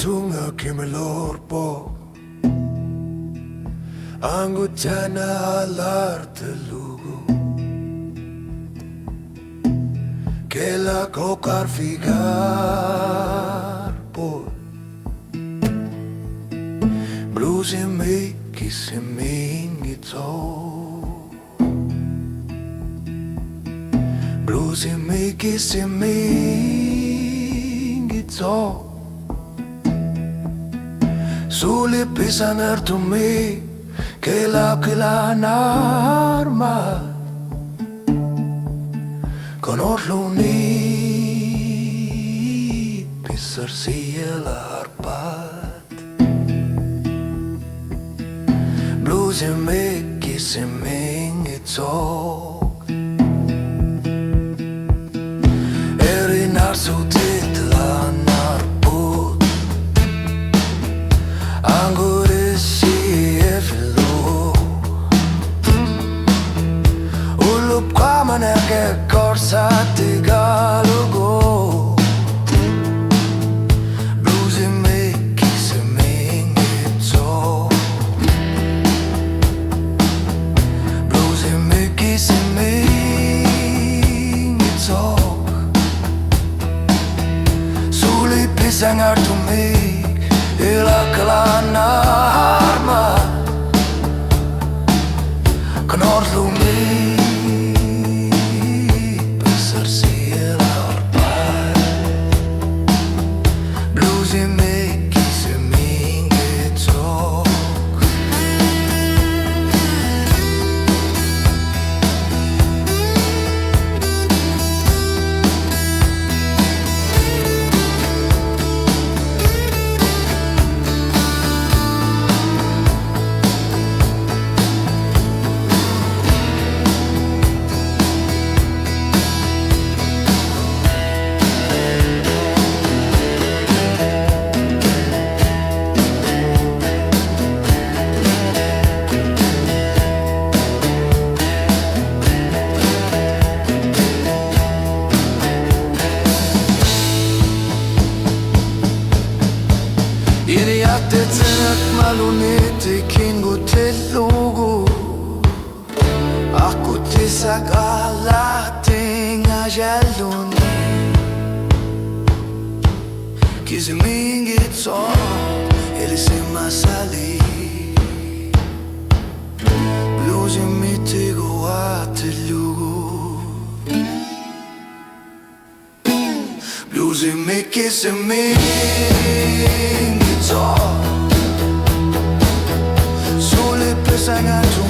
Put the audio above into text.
tunga kimelorpo Angutana halar telugu Que la cocar figar por Blues imik Kisimiinngitsoq Blues imik Kisimiinngitsoq Suli pisan ertumi Kela narma Con orluni Pisar siela arpat Blues imik Kisimiinngitsoq Eri narsutit la narput Angurisi efilo Ulup kamaneke korsa tigalugo Blues imik Kisimiinngitsoq Blues imik Kisimiinngitsoq Suli pisang artumik Ilakala arma Con orlumi Besar siela orpat Blues imik Kisimiinngitsoq Iriatetenak maluniti kingu telugu Aku tisak alating ajaluni Kisimiinngitsoq elisi masali Blues imitigu atelugu Blues imik Kisimiinngitsoq Suli pisang artumik